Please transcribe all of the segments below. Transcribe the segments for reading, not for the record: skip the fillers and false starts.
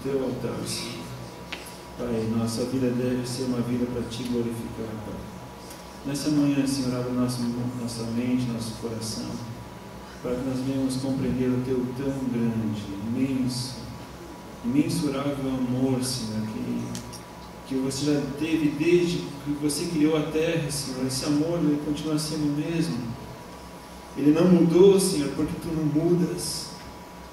Teu altar, Senhor. Pai, nossa vida deve ser uma vida para Te glorificar, Pai. Nessa manhã, Senhor, abre nossa mente, nosso coração, para que nós venhamos compreender o Teu tão grande, imenso, imensurável amor, Senhor, que Você já teve desde que Você criou a terra, Senhor. Esse amor, Ele continua sendo o mesmo. Ele não mudou, Senhor, porque Tu não mudas.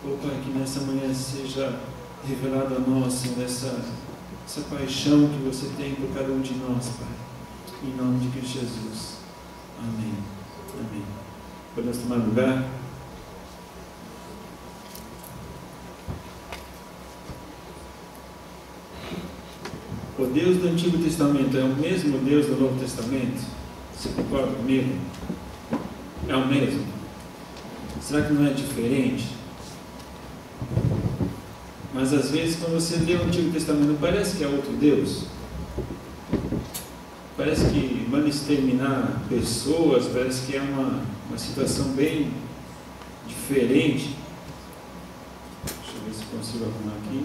Oh, Pai, que nessa manhã seja revelado a nós, Senhor, essa paixão que Você tem por cada um de nós, Pai. Em nome de Cristo Jesus. Amém. Amém. Podemos tomar lugar? O Deus do Antigo Testamento é o mesmo Deus do Novo Testamento? Você concorda comigo? É o mesmo? Será que não é diferente? Mas às vezes, quando você lê o Antigo Testamento, parece que é outro Deus. Parece que manda exterminar pessoas, parece que é uma situação bem diferente. Deixa eu ver se consigo arrumar aqui.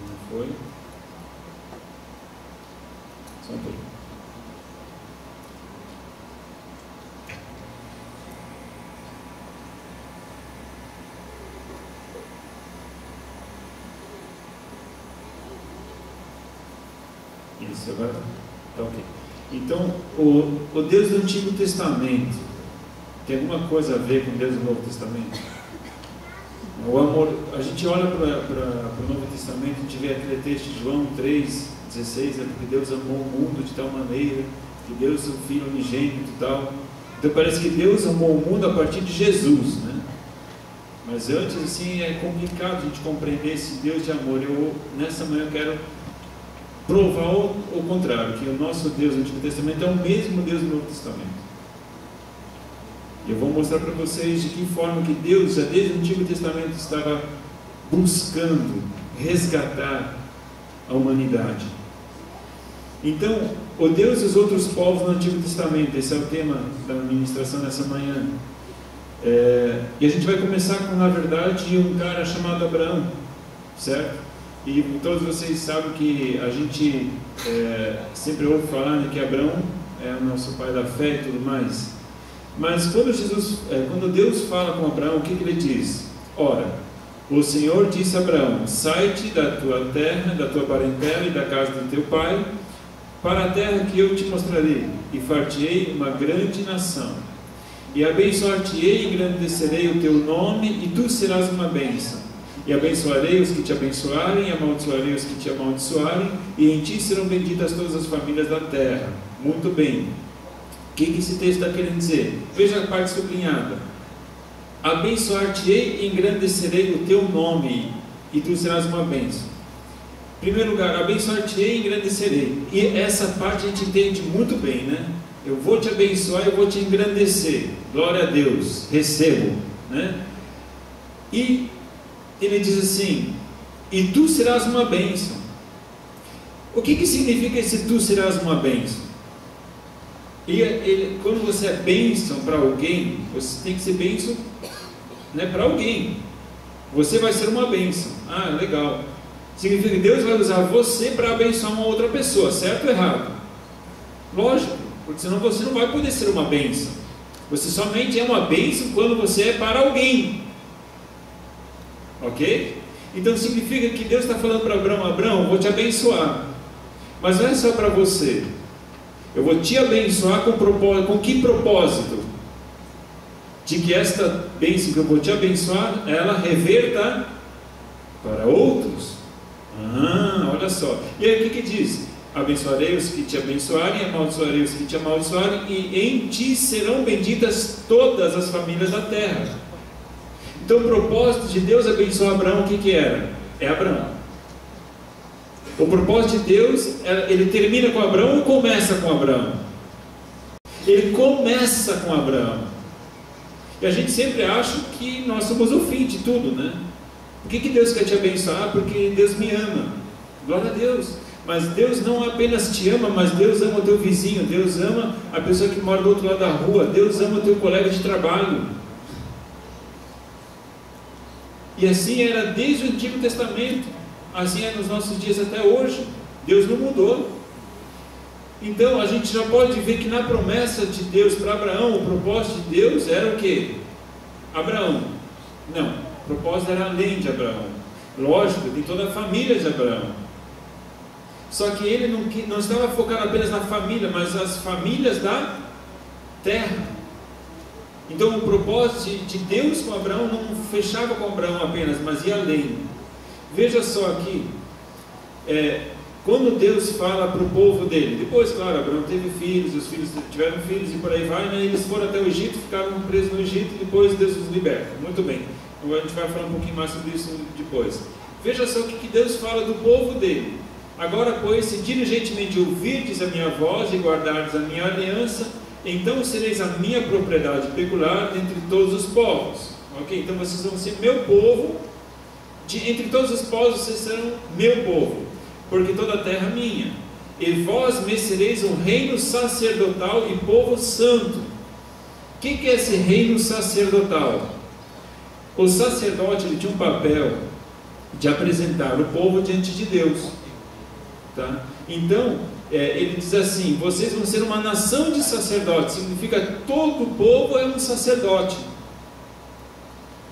Não foi. Só um pouquinho. Isso, agora está ok. Então, o Deus do Antigo Testamento tem alguma coisa a ver com o Deus do Novo Testamento? O amor, a gente olha para o Novo Testamento, a gente vê aquele texto de João 3,16, porque Deus amou o mundo de tal maneira, que Deus o Filho unigênito e tal. Então parece que Deus amou o mundo a partir de Jesus, né? Mas antes, assim, é complicado a gente compreender esse Deus de amor. Nessa manhã eu quero provar o contrário, que o nosso Deus do Antigo Testamento é o mesmo Deus do Novo Testamento. Eu vou mostrar para vocês de que forma que Deus, já desde o Antigo Testamento, estava buscando resgatar a humanidade. Então, o Deus dos outros povos no Antigo Testamento, esse é o tema da ministração dessa manhã. E a gente vai começar com, na verdade, um cara chamado Abraão, certo? E todos vocês sabem que a gente sempre ouve falar, né, que Abraão é o nosso pai da fé e tudo mais. Mas quando Deus fala com Abraão, o que ele diz? Ora, o Senhor disse a Abraão: sai-te da tua terra, da tua parentela e da casa do teu pai, para a terra que eu te mostrarei, e far-te-ei uma grande nação. E abençoar-te-ei e engrandecerei o teu nome, e tu serás uma bênção. E abençoarei os que te abençoarem, e amaldiçoarei os que te amaldiçoarem, e em ti serão benditas todas as famílias da terra. Muito bem. O que esse texto está querendo dizer? Veja a parte sublinhada. Abençoar-te-ei e engrandecerei o teu nome, e tu serás uma bênção. Em primeiro lugar, abençoar-te-ei e engrandecerei. E essa parte a gente entende muito bem, né? Eu vou te abençoar, eu vou te engrandecer. Glória a Deus, recebo, né? E ele diz assim: e tu serás uma bênção. O que significa esse tu serás uma bênção? Quando você é bênção para alguém, você tem que ser bênção, né, para alguém. Você vai ser uma bênção. Ah, legal. Significa que Deus vai usar você para abençoar uma outra pessoa, certo ou errado? Lógico, porque senão você não vai poder ser uma bênção. Você somente é uma bênção quando você é para alguém. Ok? Então significa que Deus está falando para Abraão: Abraão, eu vou te abençoar, mas não é só para você. Eu vou te abençoar com que propósito? De que esta bênção que eu vou te abençoar, ela reverta para outros. Olha só. E aí o que diz? Abençoarei os que te abençoarem, amaldiçoarei os que te amaldiçoarem, e em ti serão benditas todas as famílias da terra. Então o propósito de Deus abençoar Abraão, o que era? É Abraão. O propósito de Deus, ele termina com Abraão ou começa com Abraão? Ele começa com Abraão. E a gente sempre acha que nós somos o fim de tudo, né? Por que Deus quer te abençoar? Porque Deus me ama. Glória a Deus. Mas Deus não apenas te ama, mas Deus ama o teu vizinho, Deus ama a pessoa que mora do outro lado da rua, Deus ama o teu colega de trabalho. E assim era desde o Antigo Testamento. assim é nos nossos dias até hoje. Deus não mudou. Então a gente já pode ver que na promessa de Deus para Abraão, o propósito de Deus era o quê? Abraão. Não, o propósito era além de Abraão. Lógico, tem toda a família de Abraão. Só que ele não estava focado apenas na família, mas as famílias da terra. Então o propósito de Deus com Abraão não fechava com Abraão apenas, mas ia além. Veja só aqui, quando Deus fala para o povo dele, depois, claro, Abraão teve filhos, os filhos tiveram filhos e por aí vai, né? Eles foram até o Egito, ficaram presos no Egito e depois Deus os liberta. Muito bem, então a gente vai falar um pouquinho mais sobre isso depois. Veja só o que Deus fala do povo dele. Agora, pois, se diligentemente ouvirdes a minha voz e guardardes a minha aliança, então sereis a minha propriedade peculiar dentre todos os povos. Ok? Então vocês vão ser meu povo, entre todos os povos vocês serão meu povo, porque toda a terra é minha. E vós me sereis um reino sacerdotal e povo santo. O que é esse reino sacerdotal? O sacerdote ele tinha um papel de apresentar o povo diante de Deus. Tá? Então, ele diz assim: vocês vão ser uma nação de sacerdotes. Significa todo o povo é um sacerdote.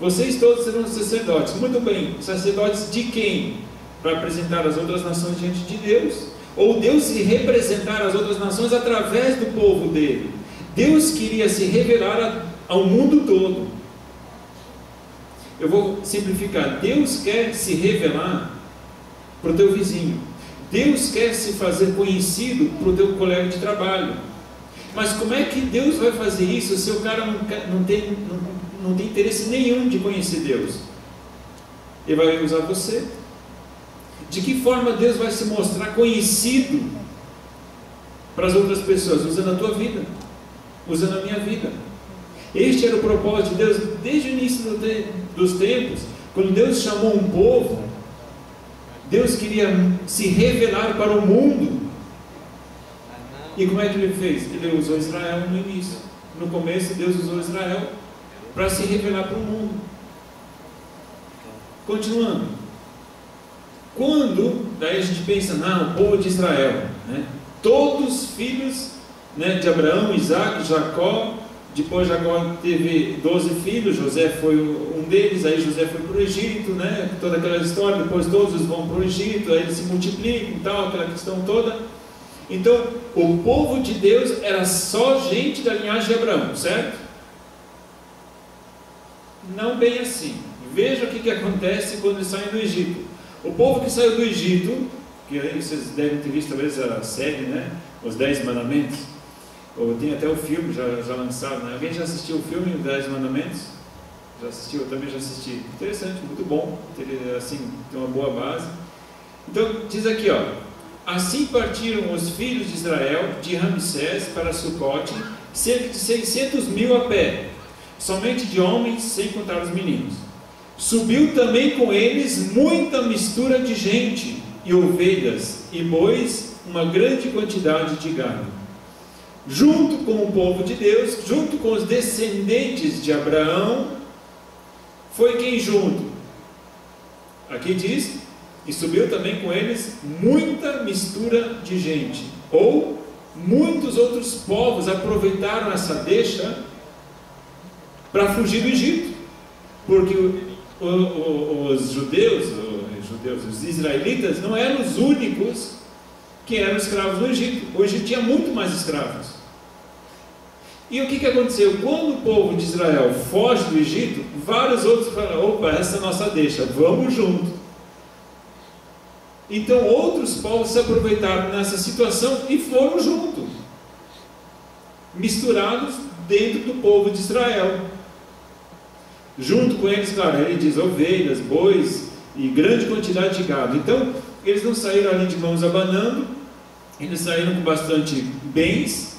Vocês todos serão sacerdotes. Muito bem, sacerdotes de quem? Para apresentar as outras nações diante de Deus, ou Deus se representar às outras nações através do povo dele. Deus queria se revelar ao mundo todo. Eu vou simplificar. Deus quer se revelar para o teu vizinho. Deus quer se fazer conhecido para o teu colega de trabalho. Mas como é que Deus vai fazer isso se o cara não tem interesse nenhum de conhecer Deus? Ele vai usar você. De que forma Deus vai se mostrar conhecido para as outras pessoas? Usando a tua vida, usando a minha vida. Este era o propósito de Deus desde o início dos tempos. Quando Deus chamou um povo, Deus queria se revelar para o mundo. E como é que ele fez? Ele usou Israel no início. No começo Deus usou Israel para se revelar para o mundo. Continuando. Daí a gente pensa, não, o povo de Israel, né? Todos os filhos, né, de Abraão, Isaac, Jacó. Depois Jacó teve 12 filhos, José foi um deles, aí José foi para o Egito, né? Toda aquela história, depois todos vão para o Egito, aí eles se multiplicam e tal, aquela questão toda. Então, o povo de Deus era só gente da linhagem de Abraão, certo? Não bem assim. Veja o que acontece quando eles saem do Egito. O povo que saiu do Egito, que aí vocês devem ter visto talvez a série, né? Os 10 Mandamentos. Ou tem até o filme já lançado, né? Alguém já assistiu o filme Os 10 Mandamentos? Já assistiu? Eu também já assisti. Interessante, muito bom. Assim, tem uma boa base. Então, diz aqui, ó: assim partiram os filhos de Israel de Ramsés para Sucote, cerca de 600.000 a pé, somente de homens, sem contar os meninos. Subiu também com eles muita mistura de gente, e ovelhas, e bois, uma grande quantidade de gado. Junto com o povo de Deus, junto com os descendentes de Abraão, foi quem junto? Aqui diz, e subiu também com eles muita mistura de gente, ou muitos outros povos aproveitaram essa deixa para fugir do Egito, porque os judeus, os israelitas, não eram os únicos que eram escravos no Egito. O Egito tinha muito mais escravos. E o que aconteceu? Quando o povo de Israel foge do Egito, vários outros falaram: opa, essa é a nossa deixa, vamos junto. Então outros povos se aproveitaram nessa situação e foram junto, misturados dentro do povo de Israel. Junto com eles, claro, ele diz ovelhas, bois e grande quantidade de gado. Então eles não saíram ali de mãos abanando, eles saíram com bastante bens.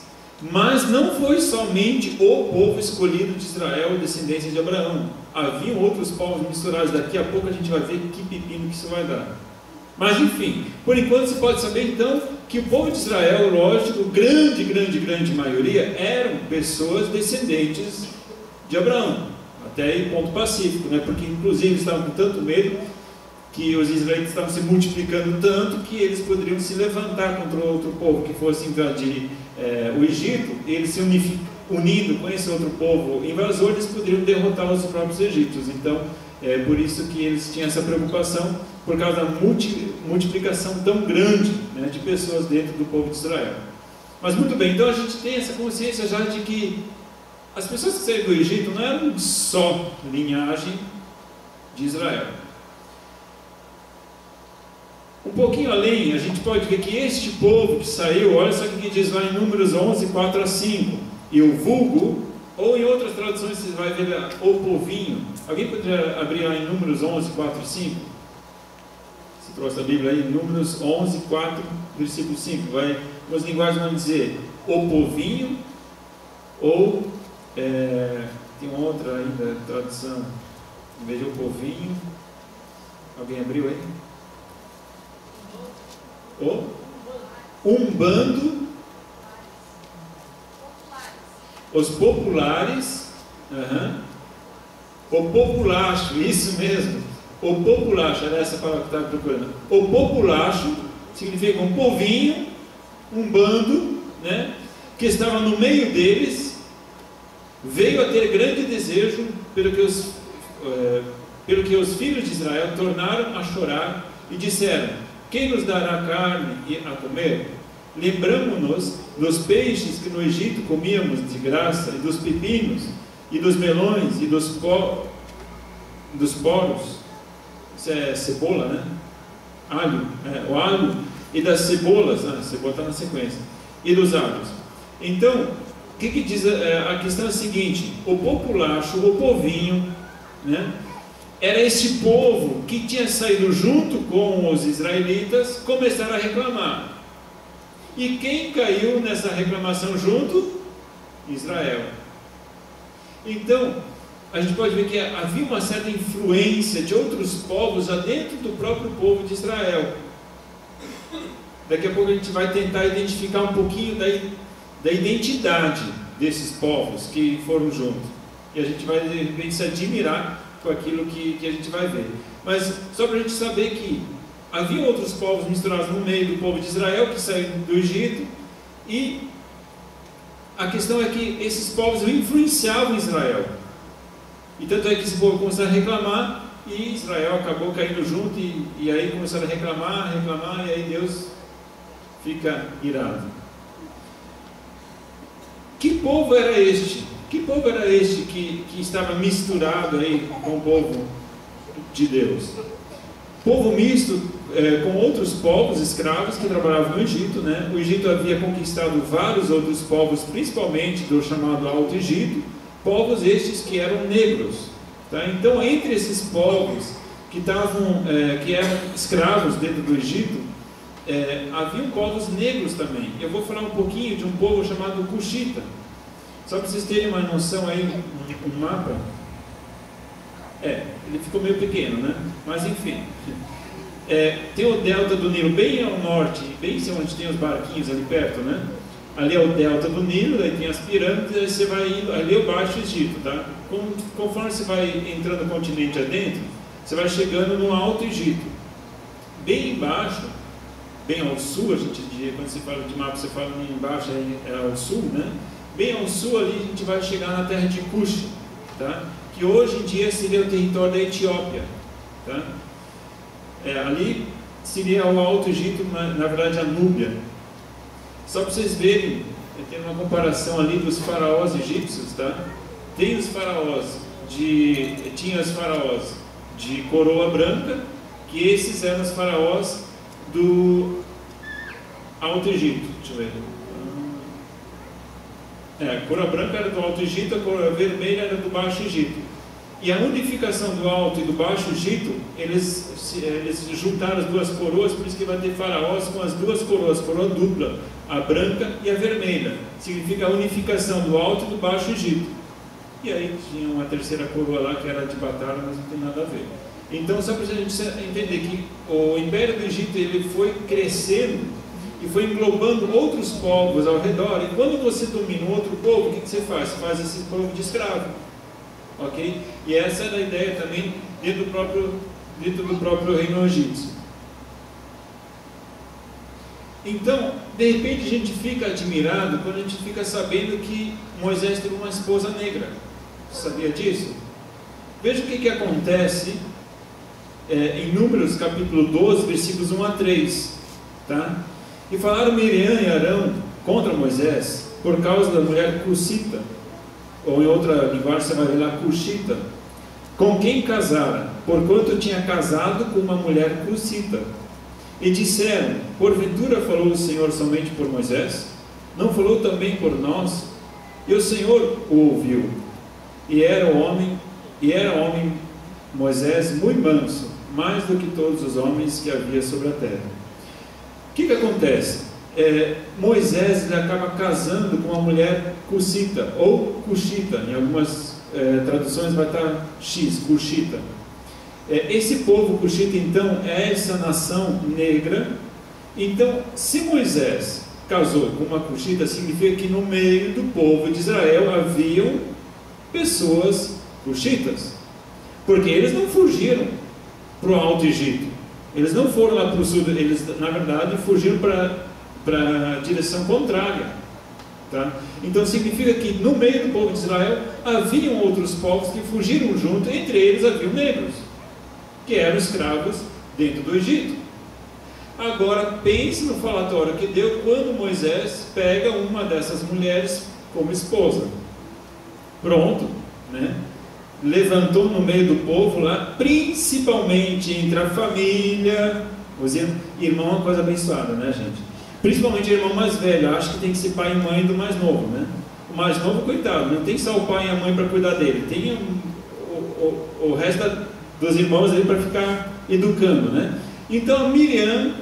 Mas não foi somente o povo escolhido de Israel, descendência de Abraão. Haviam outros povos misturados. Daqui a pouco a gente vai ver que pepino que isso vai dar. Mas enfim, por enquanto você pode saber então que o povo de Israel, lógico, grande maioria, eram pessoas descendentes de Abraão. Até aí ponto pacífico, né? Porque inclusive estavam com tanto medo que os israelitas estavam se multiplicando tanto que eles poderiam se levantar contra outro povo que fosse invadir o Egito. Eles se unindo com esse outro povo invasor, eles poderiam derrotar os próprios egípcios. Então, é por isso que eles tinham essa preocupação, por causa da multiplicação tão grande, né, de pessoas dentro do povo de Israel. Mas muito bem, então a gente tem essa consciência já de que as pessoas que saíram do Egito não eram só linhagem de Israel. Um pouquinho além, a gente pode ver que este povo que saiu, olha só o que diz lá em Números 11, 4 a 5, e o vulgo, ou em outras traduções você vai ver o povinho. Alguém poderia abrir lá em Números 11, 4 e 5? Se trouxe a Bíblia aí, Números 11, 4, versículo 5, as linguagens vão dizer o povinho, ou tem uma outra ainda tradução, em vez de o povinho, alguém abriu aí? Um bando, os populares, o populacho, isso mesmo, o populacho, era essa palavra que eu estava procurando. O populacho significa um povinho, um bando, né, que estava no meio deles, veio a ter grande desejo pelo que os filhos de Israel tornaram a chorar e disseram: quem nos dará carne a comer? Lembramo-nos dos peixes que no Egito comíamos de graça, e dos pepinos, e dos melões, e dos poros. Isso é cebola, né? Alho, o alho, e das cebolas, a cebola está na sequência, e dos alhos. Então, o que diz a questão é a seguinte: o populacho, o povinho, né, era este povo que tinha saído junto com os israelitas, começaram a reclamar. E quem caiu nessa reclamação junto? Israel. Então, a gente pode ver que havia uma certa influência de outros povos já dentro do próprio povo de Israel. Daqui a pouco a gente vai tentar identificar um pouquinho da identidade desses povos que foram juntos. E a gente vai, de repente, se admirar com aquilo que a gente vai ver. Mas só para a gente saber que havia outros povos misturados no meio do povo de Israel que saíram do Egito, e a questão é que esses povos influenciavam Israel, e tanto é que esse povo começou a reclamar e Israel acabou caindo junto, e aí começaram a reclamar, e aí Deus fica irado. Que povo era este? Que povo era este que estava misturado aí com o povo de Deus? Povo misto com outros povos escravos que trabalhavam no Egito, né? O Egito havia conquistado vários outros povos, principalmente do chamado Alto Egito, povos estes que eram negros, tá? Então, entre esses povos que eram escravos dentro do Egito, haviam povos negros também. Eu vou falar um pouquinho de um povo chamado Cuxita. Só para vocês terem uma noção aí, um mapa. Ele ficou meio pequeno, né? Mas enfim. Tem o delta do Nilo bem ao norte, bem onde tem os barquinhos ali perto, né? Ali é o delta do Nilo, daí tem as pirâmides, aí você vai indo, ali é o Baixo Egito, tá? Conforme você vai entrando no continente adentro, você vai chegando no Alto Egito. Bem embaixo, bem ao sul, a gente diz, quando você fala de mapa, você fala embaixo, é ao sul, né? Bem ao sul ali a gente vai chegar na terra de Cush, tá? Que hoje em dia seria o território da Etiópia, tá? Ali seria o Alto Egito, na verdade a Núbia. Só para vocês verem, tem uma comparação ali dos faraós egípcios, tá? Tinha os faraós de coroa branca, que esses eram os faraós do Alto Egito. Deixa eu ver. A coroa branca era do Alto Egito, a coroa vermelha era do Baixo Egito. E a unificação do Alto e do Baixo Egito, eles juntaram as duas coroas, por isso que vai ter faraós com as duas coroas, coroa dupla, a branca e a vermelha. Significa a unificação do Alto e do Baixo Egito. E aí tinha uma terceira coroa lá que era de Batara, mas não tem nada a ver. Então, só para a gente entender que o Império do Egito ele foi crescendo e foi englobando outros povos ao redor. E quando você domina um outro povo, o que você faz? Você faz esse povo de escravo. Ok? E essa era a ideia também dentro do próprio dentro do próprio reino egípcio. Então, de repente a gente fica admirado quando a gente fica sabendo que Moisés teve uma esposa negra. Você sabia disso? Veja o que acontece em Números capítulo 12, versículos 1 a 3. Tá? E falaram Miriam e Arão contra Moisés por causa da mulher cuxita, ou em outra linguagem você vai ver lá cuxita, com quem casara, porquanto tinha casado com uma mulher cuxita. E disseram: porventura falou o Senhor somente por Moisés? Não falou também por nós? E o Senhor o ouviu. E era homem Moisés muito manso, mais do que todos os homens que havia sobre a terra. O que acontece? Moisés ele acaba casando com uma mulher cuxita, ou cuxita, em algumas traduções vai estar X, cuxita. Esse povo cuxita, então, é essa nação negra. Então, se Moisés casou com uma cuxita, significa que no meio do povo de Israel haviam pessoas cuxitas, porque eles não fugiram para o Alto Egito, eles não foram lá para o sul, eles na verdade fugiram para a direção contrária, tá? Então significa que no meio do povo de Israel haviam outros povos que fugiram junto, entre eles haviam negros, que eram escravos dentro do Egito. Agora pense no falatório que deu quando Moisés pega uma dessas mulheres como esposa. Pronto, né? Levantou no meio do povo lá, principalmente entre a família, os irmãos, uma coisa abençoada, né, gente? Principalmente o irmão mais velho, acho que tem que ser pai e mãe do mais novo, né? O mais novo, coitado, não tem só o pai e a mãe para cuidar dele, tem o resto dos irmãos ali para ficar educando, né? Então Miriam,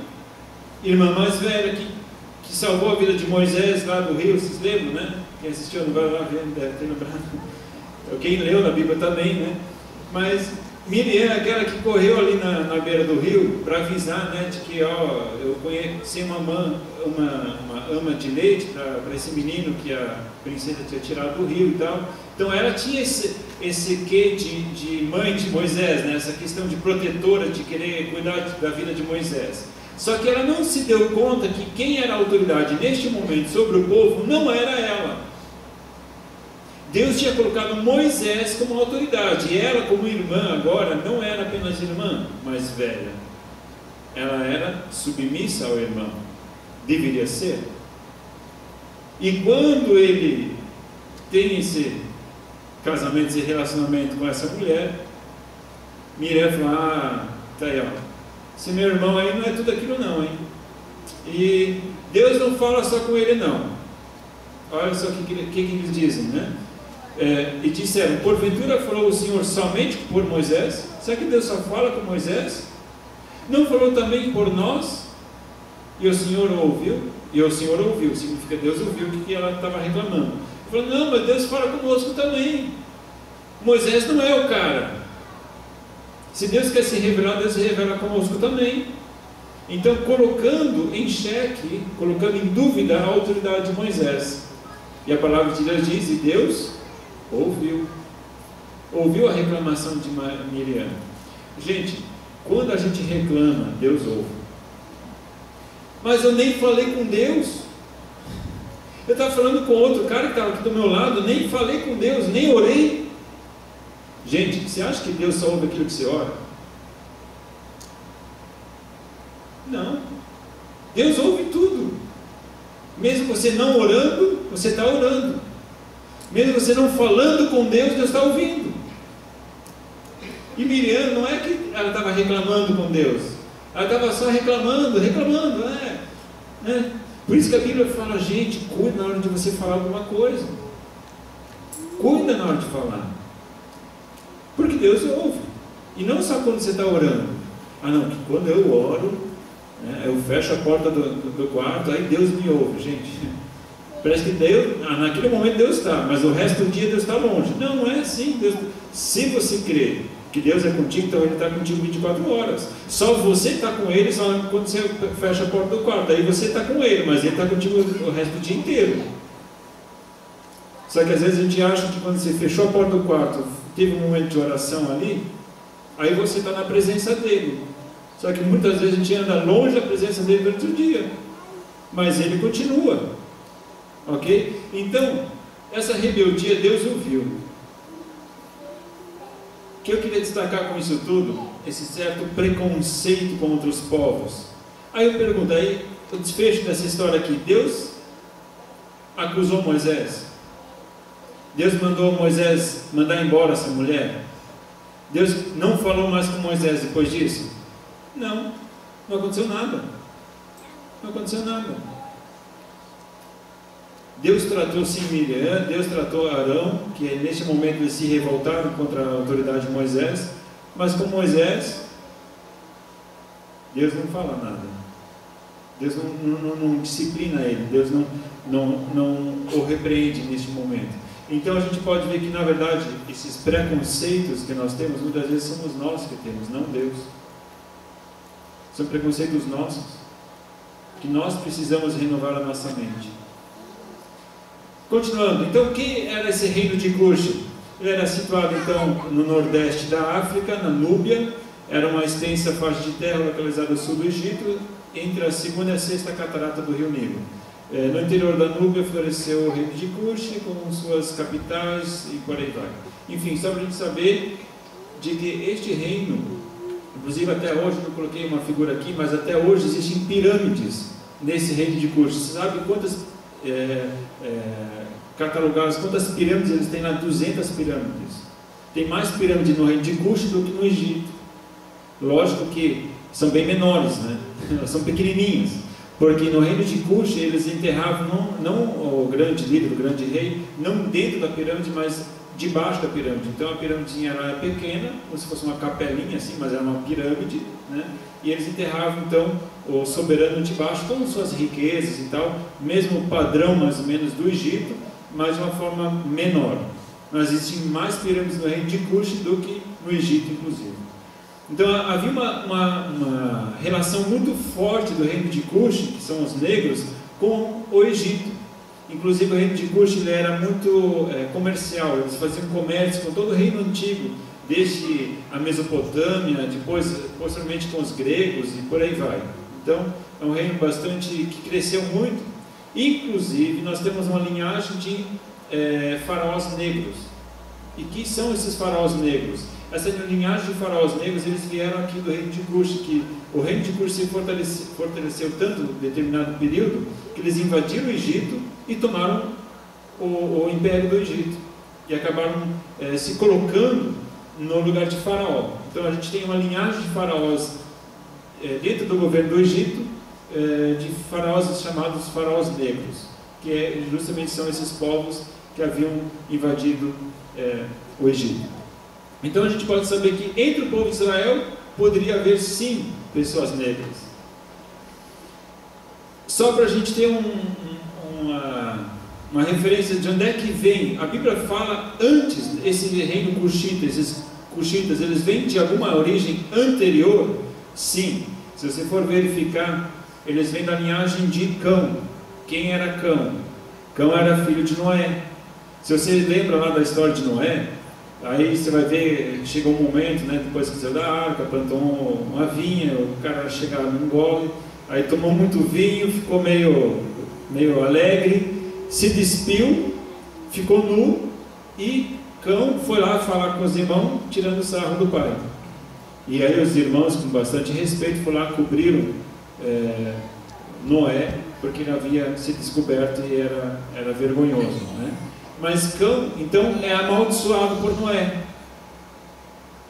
irmã mais velha, que salvou a vida de Moisés lá do rio, vocês lembram, né? Quem assistiu não vai lá ver, deve ter lembrado. Quem leu na Bíblia também, né? Mas Miriam, aquela que correu ali na beira do rio para avisar, né, de que eu conheci uma ama de leite para esse menino que a princesa tinha tirado do rio e tal. Então ela tinha esse quê de mãe de Moisés, né? Essa questão de protetora, de querer cuidar da vida de Moisés. Só que ela não se deu conta que quem era a autoridade neste momento sobre o povo não era ela. Deus tinha colocado Moisés como autoridade, e ela, como irmã, agora não era apenas irmã, mas velha. Ela era submissa ao irmão, deveria ser. E quando ele tem esse casamento, esse relacionamento com essa mulher, Miriam fala: tá aí, ó, esse meu irmão aí não é tudo aquilo não, hein? E Deus não fala só com ele não. Olha só o que eles dizem, né? E disseram: porventura falou o Senhor somente por Moisés? Será que Deus só fala com Moisés? Não falou também por nós? E o Senhor ouviu? E o Senhor ouviu, significa Deus ouviu o que ela estava reclamando. Falou: não, mas Deus fala conosco também. Moisés não é o cara. Se Deus quer se revelar, Deus se revela conosco também. Então, colocando em xeque, colocando em dúvida a autoridade de Moisés. E a palavra de Deus diz: e Deus ouviu a reclamação de Miriam. Gente, quando a gente reclama, Deus ouve. Mas eu nem falei com Deus. Eu estava falando com outro cara que estava aqui do meu lado, nem falei com Deus, nem orei. Gente, você acha que Deus só ouve aquilo que você ora? Não. Deus ouve tudo. Mesmo você não orando, você está orando. Mesmo você não falando com Deus, Deus está ouvindo. E Miriam, não é que ela estava reclamando com Deus, ela estava só reclamando, né? Por isso que a Bíblia fala: gente, cuida na hora de você falar alguma coisa, cuida na hora de falar, porque Deus ouve. E não só quando você está orando. Não, que quando eu oro, né, eu fecho a porta do quarto, aí Deus me ouve. Gente, parece que Deus, naquele momento Deus está, mas o resto do dia Deus está longe. Não é assim. Deus, se você crê que Deus é contigo, então Ele está contigo 24 horas. Só você está com Ele só quando você fecha a porta do quarto. Aí você está com Ele, mas Ele está contigo o resto do dia inteiro. Só que às vezes a gente acha que quando você fechou a porta do quarto, teve um momento de oração ali, aí você está na presença dele. Só que muitas vezes a gente anda longe da presença dele durante o dia, mas ele continua, ok? Então, essa rebeldia Deus ouviu. O que eu queria destacar com isso tudo? Esse certo preconceito contra os povos. Aí eu pergunto, aí o desfecho dessa história aqui, Deus acusou Moisés? Deus mandou Moisés mandar embora essa mulher? Deus não falou mais com Moisés depois disso? Não, não aconteceu nada. Não aconteceu nada. Deus tratou sim Miriam, Deus tratou Arão, que neste momento eles se revoltaram contra a autoridade de Moisés, mas com Moisés, Deus não fala nada. Deus não disciplina ele, Deus não o repreende neste momento. Então a gente pode ver que, na verdade, esses preconceitos que nós temos, muitas vezes somos nós que temos, não Deus. São preconceitos nossos, que nós precisamos renovar a nossa mente. Continuando, então o que era esse reino de Cush? Ele era situado então no nordeste da África, na Núbia, era uma extensa faixa de terra localizada ao sul do Egito, entre a segunda e a sexta catarata do rio Nilo. No interior da Núbia floresceu o reino de Cush, com suas capitais e por aí vai. Enfim, só para a gente saber de que este reino, inclusive até hoje, eu coloquei uma figura aqui, mas até hoje existem pirâmides nesse reino de Cush. Você sabe quantas catalogadas, quantas pirâmides eles têm lá? 200 pirâmides. Tem mais pirâmides no reino de Cush do que no Egito. Lógico que são bem menores, né? Elas são pequenininhas, porque no reino de Cush eles enterravam não o grande líder, o grande rei, não dentro da pirâmide, mas debaixo da pirâmide. Então a pirâmidezinha era pequena, como se fosse uma capelinha assim, mas era uma pirâmide, né? E eles enterravam então o soberano debaixo com suas riquezas e tal, mesmo padrão mais ou menos do Egito, mas de uma forma menor. Mas existem mais pirâmides no reino de Cush do que no Egito, inclusive. Então havia uma relação muito forte do reino de Cush, que são os negros, com o Egito. Inclusive o reino de Cush ele era muito comercial, eles faziam comércio com todo o reino antigo, desde a Mesopotâmia, depois posteriormente com os gregos e por aí vai. Então é um reino bastante que cresceu muito. Inclusive nós temos uma linhagem de faraós negros. E que são esses faraós negros? Essa linhagem de faraós negros, eles vieram aqui do reino de Cush, que o reino de Cush se fortaleceu tanto em determinado período, que eles invadiram o Egito e tomaram o império do Egito, e acabaram se colocando no lugar de faraó. Então a gente tem uma linhagem de faraós dentro do governo do Egito, de faraós chamados faraós negros, que justamente são esses povos que haviam invadido o Egito. Então a gente pode saber que entre o povo de Israel poderia haver sim pessoas negras. Só para a gente ter uma referência de onde é que vem, a Bíblia fala antes, esse reino cuxita, esses cuxitas, eles vêm de alguma origem anterior? Sim, se você for verificar, eles vêm da linhagem de Cão. Quem era Cão? Cão era filho de Noé. Se você lembra lá da história de Noé, aí você vai ver, chegou um momento, né, depois que saiu da arca, plantou uma vinha, o cara chegava num gole, aí tomou muito vinho, ficou meio alegre, se despiu, ficou nu, e Cão foi lá falar com os irmãos, tirando o sarro do pai. E aí os irmãos, com bastante respeito, foram lá, cobriram Noé, porque ele havia se descoberto e era vergonhoso, né? Mas Cão, então, é amaldiçoado por Noé.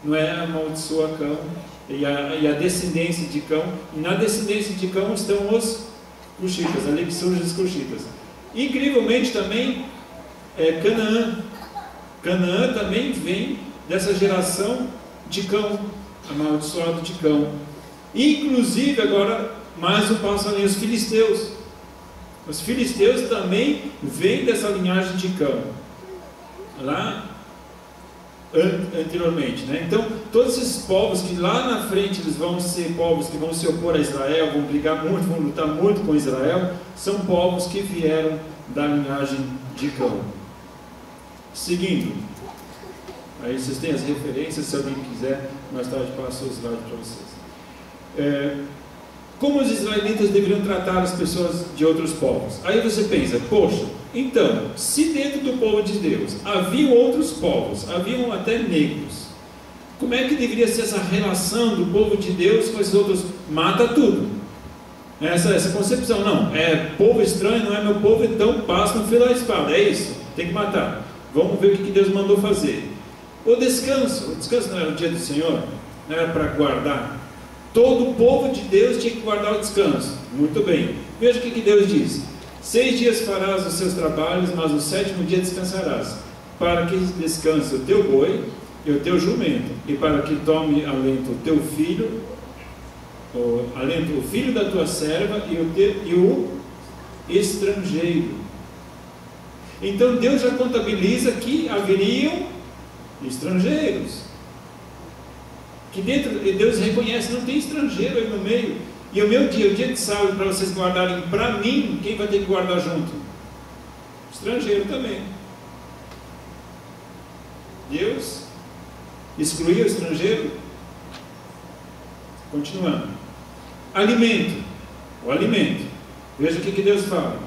Noé amaldiçoa Cão e a descendência de Cão. E na descendência de Cão estão os cuxitas, ali que surgem os cuxitas. Incrivelmente também, Canaã. Canaã também vem dessa geração de Cão, amaldiçoado de Cão. Inclusive, agora, mais um passo além, os filisteus. Os filisteus também vêm dessa linhagem de Cão, lá anteriormente, né? Então, todos esses povos que lá na frente eles vão ser povos que vão se opor a Israel, vão brigar muito, vão lutar muito com Israel, são povos que vieram da linhagem de Cão. Seguindo, Aí vocês têm as referências, se alguém quiser, mais tarde passo os slides para vocês. Como os israelitas deveriam tratar as pessoas de outros povos? Aí você pensa, poxa, então, se dentro do povo de Deus haviam outros povos, haviam até negros, como é que deveria ser essa relação do povo de Deus com esses outros? Mata tudo. Essa concepção, não, povo estranho, não é meu povo, então passa no fio da espada, é isso, tem que matar. Vamos ver o que Deus mandou fazer. O descanso não era o dia do Senhor, não era para guardar. Todo o povo de Deus tinha que guardar o descanso. Muito bem, veja o que Deus diz: 6 dias farás os seus trabalhos, mas no 7º dia descansarás, para que descanse o teu boi e o teu jumento, e para que tome alento o teu filho, o filho da tua serva e o estrangeiro. Então Deus já contabiliza que haveriam estrangeiros, que dentro de Deus reconhece, não tem estrangeiro aí no meio. E o meu dia, o dia de sábado, para vocês guardarem para mim, quem vai ter que guardar junto? Estrangeiro também. Deus excluiu o estrangeiro. Continuando. Alimento. O alimento. Veja o que Deus fala.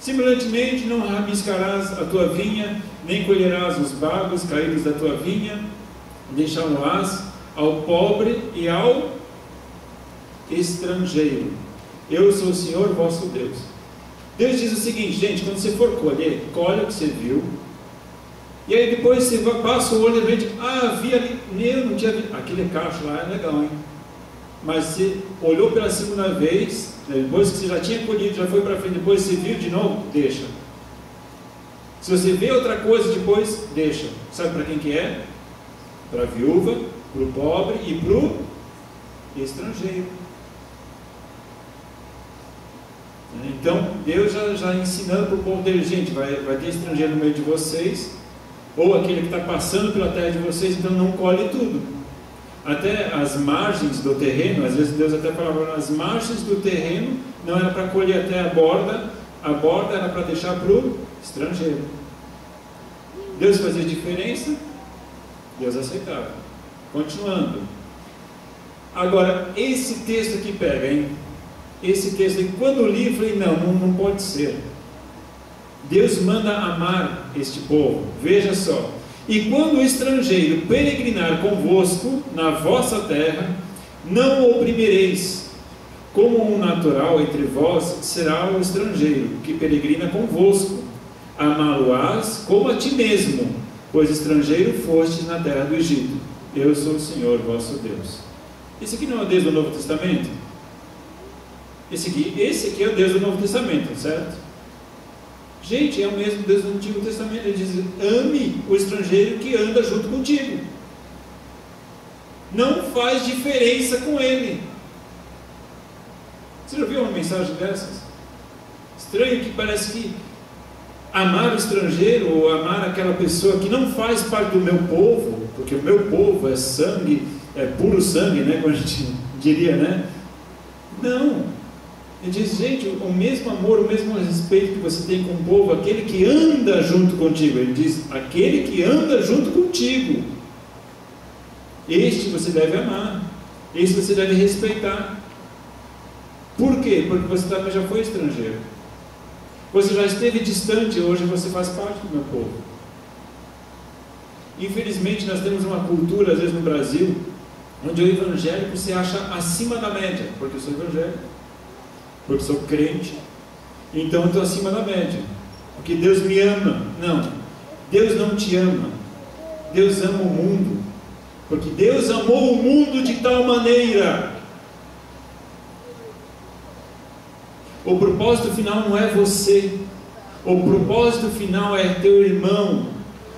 Semelhantemente, não rabiscarás a tua vinha, nem colherás os bagos caídos da tua vinha, deixá-lo-ás ao pobre e ao estrangeiro. Eu sou o Senhor vosso Deus. Deus diz o seguinte, gente, quando você for colher, colhe o que você viu, e aí depois você passa o olho e vê, vi ali, eu não tinha visto, aquele cacho lá é legal, hein? Mas você olhou pela segunda vez, depois que você já tinha colhido, já foi para frente, depois você viu de novo, deixa. Se você vê outra coisa depois, deixa. Sabe para quem que é? Para a viúva, para o pobre e para o estrangeiro. Então Deus já ensinando para o povo dele, gente, vai ter estrangeiro no meio de vocês, ou aquele que está passando pela terra de vocês, então não colhe tudo. Até as margens do terreno, às vezes Deus até falava, as margens do terreno não era para colher até a borda era para deixar para o estrangeiro. Deus fazia diferença, Deus aceitava. Continuando. Agora, esse texto aqui pega, hein? Esse texto aqui, quando eu li, eu falei, não pode ser. Deus manda amar este povo, veja só. E quando o estrangeiro peregrinar convosco na vossa terra, não o oprimireis. Como um natural entre vós será o estrangeiro que peregrina convosco. Amá-lo-ás como a ti mesmo, pois estrangeiro fostes na terra do Egito. Eu sou o Senhor vosso Deus. Esse aqui não é o Deus do Novo Testamento? Esse aqui é o Deus do Novo Testamento, certo? Gente, é o mesmo Deus do Antigo Testamento. Ele diz, ame o estrangeiro que anda junto contigo. Não faz diferença com ele. Você já viu uma mensagem dessas? Estranho, que parece que amar o estrangeiro, ou amar aquela pessoa que não faz parte do meu povo, porque o meu povo é sangue, é puro sangue, né, como a gente diria, né? Não. Ele diz, gente, o mesmo amor, o mesmo respeito que você tem com o povo, aquele que anda junto contigo. Ele diz, aquele que anda junto contigo, este você deve amar, este você deve respeitar. Por quê? Porque você também já foi estrangeiro. Você já esteve distante, hoje você faz parte do meu povo. Infelizmente nós temos uma cultura, às vezes no Brasil, onde o evangélico se acha acima da média, porque eu sou evangélico, porque sou crente, então eu estou acima da média, porque Deus me ama. Não, Deus não te ama, Deus ama o mundo, porque Deus amou o mundo de tal maneira. O propósito final não é você, o propósito final é teu irmão,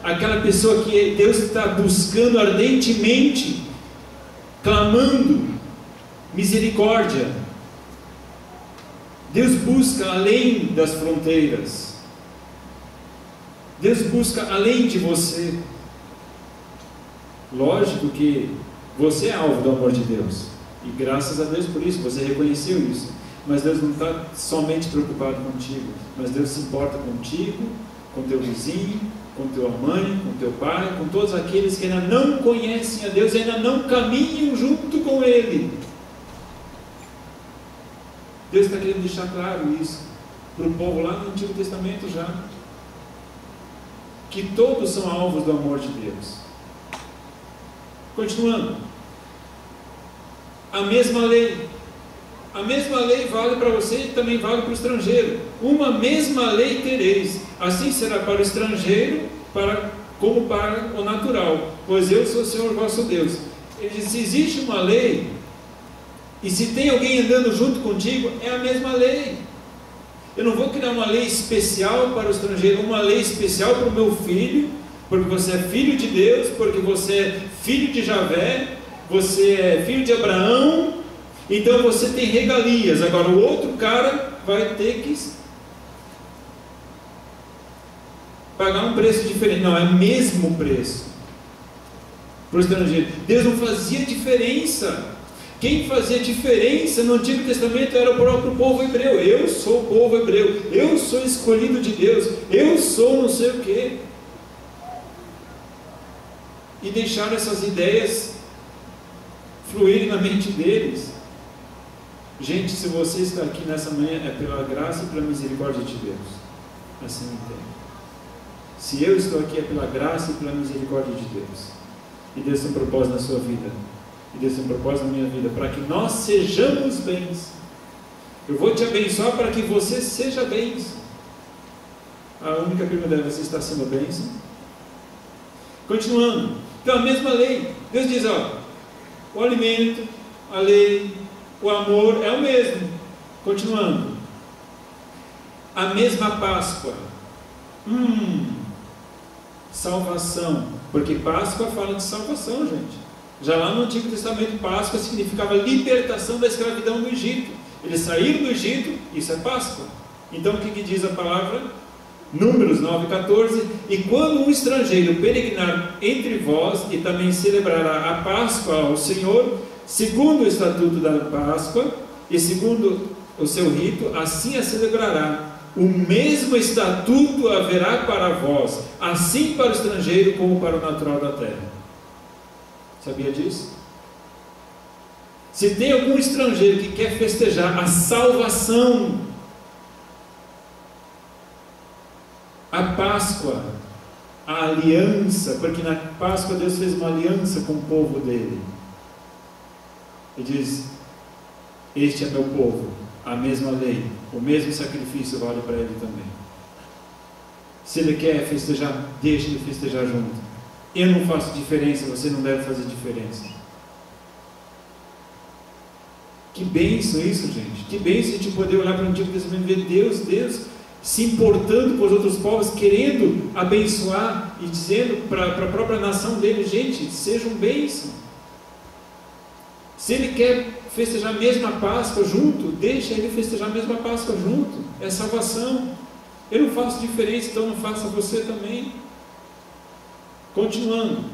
aquela pessoa que Deus está buscando ardentemente, clamando misericórdia. Deus busca além das fronteiras, Deus busca além de você. Lógico que você é alvo do amor de Deus, e graças a Deus por isso, você reconheceu isso. Mas Deus não está somente preocupado contigo, mas Deus se importa contigo com teu vizinho, com tua mãe, com teu pai, com todos aqueles que ainda não conhecem a Deus, ainda não caminham junto com Ele. Deus está querendo deixar claro isso para o povo lá no Antigo Testamento já, que todos são alvos do amor de Deus. Continuando, a mesma lei vale para você e também vale para o estrangeiro. Uma mesma lei tereis, assim será para o estrangeiro como para o natural, pois eu sou o Senhor vosso Deus. Ele diz, se existe uma lei, e se tem alguém andando junto contigo, é a mesma lei. Eu não vou criar uma lei especial para o estrangeiro, uma lei especial para o meu filho, porque você é filho de Deus, porque você é filho de Javé, você é filho de Abraão, então você tem regalias. Agora o outro cara vai ter que pagar um preço diferente. Não, é o mesmo preço para o estrangeiro. Deus não fazia diferença. Quem fazia diferença no Antigo Testamento era o próprio povo hebreu. Eu sou o povo hebreu, eu sou escolhido de Deus, eu sou não sei o que. E deixaram essas ideias fluírem na mente deles. Gente, se você está aqui nessa manhã, é pela graça e pela misericórdia de Deus. Assim entende. Se eu estou aqui, é pela graça e pela misericórdia de Deus. E Deus tem um propósito na sua vida. E Deus tem um propósito na minha vida, para que nós sejamos bens. Eu vou te abençoar para que você seja bênção. A única pergunta é, você está sendo bênção? Continuando, então a mesma lei, Deus diz, o alimento, a lei, o amor é o mesmo. Continuando, a mesma Páscoa, salvação, porque Páscoa fala de salvação, gente. Já lá no Antigo Testamento, Páscoa significava libertação da escravidão do Egito. Eles saíram do Egito, isso é Páscoa. Então o que diz a palavra? Números 9,14: e quando um estrangeiro peregrinar entre vós e também celebrará a Páscoa ao Senhor, segundo o estatuto da Páscoa e segundo o seu rito, assim a celebrará. O mesmo estatuto haverá para vós, assim para o estrangeiro como para o natural da terra. Sabia disso? Se tem algum estrangeiro que quer festejar a salvação, a Páscoa, a aliança, porque na Páscoa Deus fez uma aliança com o povo dele. Ele diz, este é meu povo, a mesma lei, o mesmo sacrifício vale para ele também. Se ele quer festejar, deixe ele festejar junto. Eu não faço diferença, você não deve fazer diferença. Que bênção isso, gente. Que bênção de poder olhar para o Antigo Testamento e ver Deus se importando com os outros povos, querendo abençoar e dizendo para a própria nação dele, gente, sejam bênção. Se ele quer festejar a mesma Páscoa junto, deixa ele festejar a mesma Páscoa junto. É salvação. Eu não faço diferença, então não faça você também. Continuando,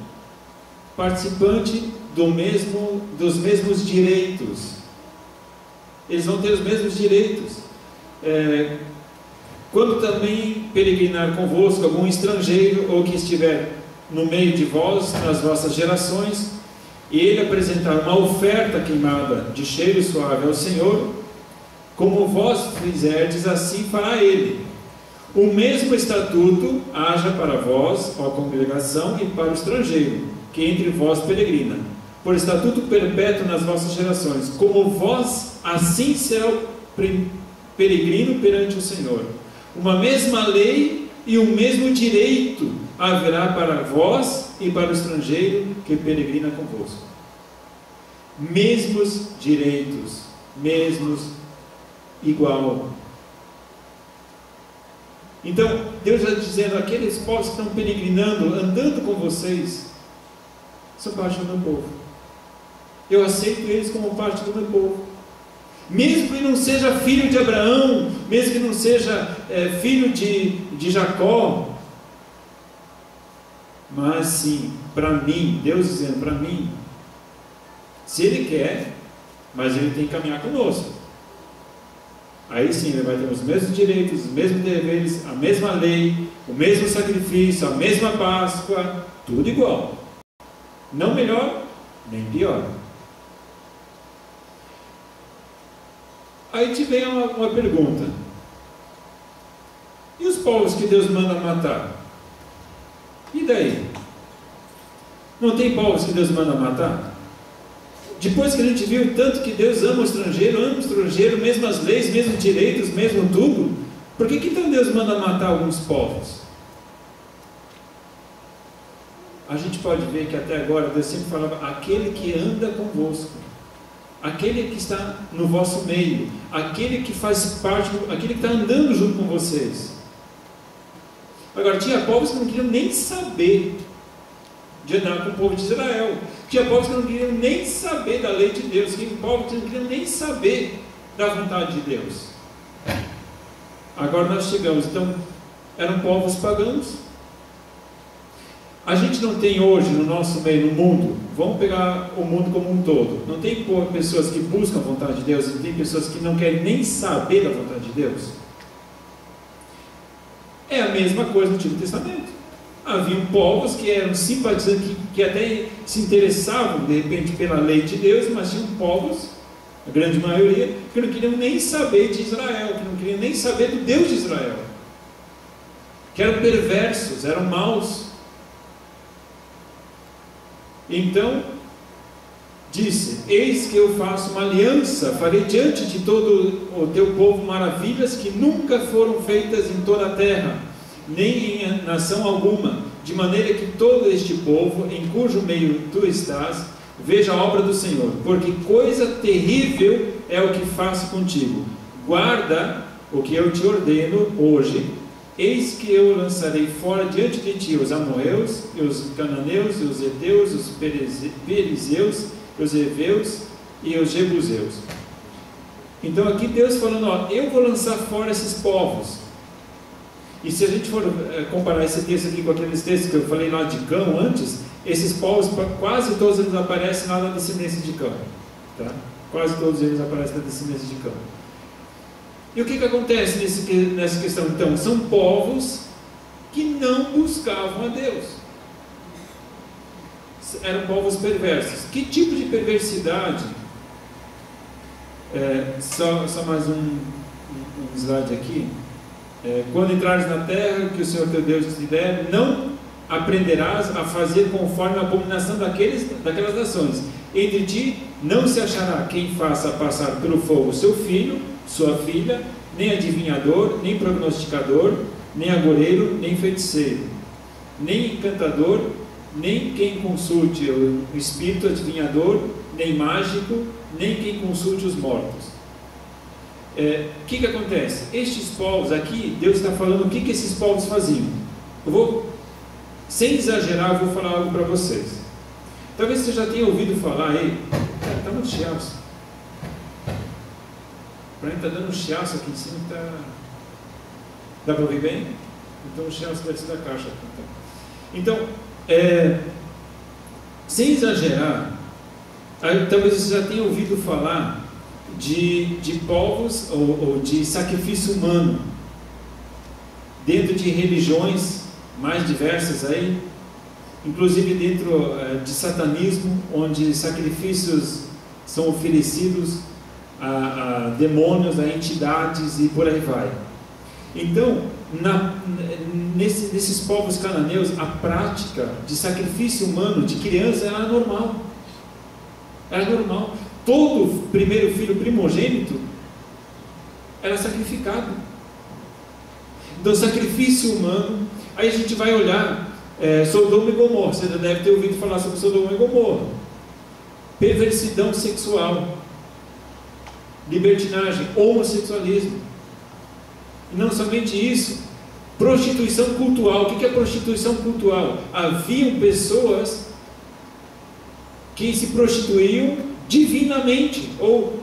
participante dos mesmos direitos. Eles vão ter os mesmos direitos. Quando também peregrinar convosco algum estrangeiro ou que estiver no meio de vós, nas vossas gerações, e ele apresentar uma oferta queimada de cheiro suave ao Senhor, como vós fizerdes, assim fará ele. O mesmo estatuto haja para vós, ó congregação, e para o estrangeiro, que entre vós peregrina, por estatuto perpétuo nas vossas gerações. Como vós, assim será o peregrino perante o Senhor. Uma mesma lei e o mesmo direito haverá para vós e para o estrangeiro que peregrina convosco. Mesmos direitos, mesmos, igual. Então, Deus está dizendo, aqueles povos que estão peregrinando, andando com vocês, são parte do meu povo. Eu aceito eles como parte do meu povo. Mesmo que não seja filho de Abraão, mesmo que não seja filho de Jacó, mas sim, para mim, Deus dizendo para mim, se Ele quer, mas Ele tem que caminhar conosco. aí sim ele vai ter os mesmos direitos, os mesmos deveres, a mesma lei, o mesmo sacrifício, a mesma Páscoa, tudo igual. Não melhor, nem pior. Aí te vem uma pergunta: e os povos que Deus manda matar? E daí? Não tem povos que Deus manda matar? Depois que a gente viu tanto que Deus ama o estrangeiro, mesmas leis, mesmos direitos, mesmo tudo, por que então Deus manda matar alguns povos? A gente pode ver que até agora Deus sempre falava: aquele que anda convosco, aquele que está no vosso meio, aquele que faz parte, aquele que está andando junto com vocês. Agora, tinha povos que não queriam nem saber de andar com o povo de Israel. Tinha povos que não queriam nem saber da lei de Deus. Tinha povos que não queriam nem saber da vontade de Deus. Agora nós chegamos, então, eram povos pagãos. A gente não tem hoje no nosso meio, no mundo, vamos pegar o mundo como um todo, não tem pessoas que buscam a vontade de Deus, não tem pessoas que não querem nem saber da vontade de Deus? É a mesma coisa no Antigo Testamento. Haviam povos que eram simpatizantes, que até se interessavam de repente pela lei de Deus, mas tinham povos, a grande maioria, que não queriam nem saber de Israel, que não queriam nem saber do Deus de Israel, que eram perversos, eram maus. Então disse: eis que eu faço uma aliança, farei diante de todo o teu povo maravilhas que nunca foram feitas em toda a terra, nem em nação alguma, de maneira que todo este povo, em cujo meio tu estás, veja a obra do Senhor, porque coisa terrível é o que faço contigo. Guarda o que eu te ordeno hoje. Eis que eu lançarei fora diante de ti os amorreus, e os cananeus, e os heteus, os perizeus, os heveus e os jebuseus. Então aqui Deus falando: ó, eu vou lançar fora esses povos. E se a gente for comparar esse texto aqui com aqueles textos que eu falei lá de Cão antes, esses povos, quase todos eles aparecem lá na descendência de Cão, tá? Quase todos eles aparecem na descendência de Cão. E o que acontece nessa questão? Então, são povos que não buscavam a Deus, eram povos perversos. Que tipo de perversidade? Só mais um slide aqui. Quando entrares na terra que o Senhor teu Deus te der, não aprenderás a fazer conforme a abominação daquelas nações. Entre ti não se achará quem faça passar pelo fogo seu filho, sua filha, nem adivinhador, nem prognosticador, nem agoreiro, nem feiticeiro, nem encantador, nem quem consulte o espírito adivinhador, nem mágico, nem quem consulte os mortos. O que acontece? Estes povos aqui, Deus está falando o que esses povos faziam. Sem exagerar, eu vou falar algo para vocês. Talvez você já tenha ouvido falar aí. Cara, está muito chiaço. Para mim está dando um chiaço aqui em cima. Dá para ouvir bem? Então o chiaço deve ser da caixa. Então, sem exagerar, talvez você já tenha ouvido falar de povos ou de sacrifício humano dentro de religiões mais diversas aí, inclusive dentro de satanismo, onde sacrifícios são oferecidos a demônios, a entidades e por aí vai. Então, nesses povos cananeus, a prática de sacrifício humano de criança era normal. Era normal. Todo primeiro filho primogênito era sacrificado. Então, sacrifício humano. Aí a gente vai olhar Sodoma e Gomorra. Você já deve ter ouvido falar sobre Sodoma e Gomorra. Perversidão sexual, libertinagem, homossexualismo. E não somente isso, prostituição cultural. O que é prostituição cultural? Haviam pessoas que se prostituíam divinamente, ou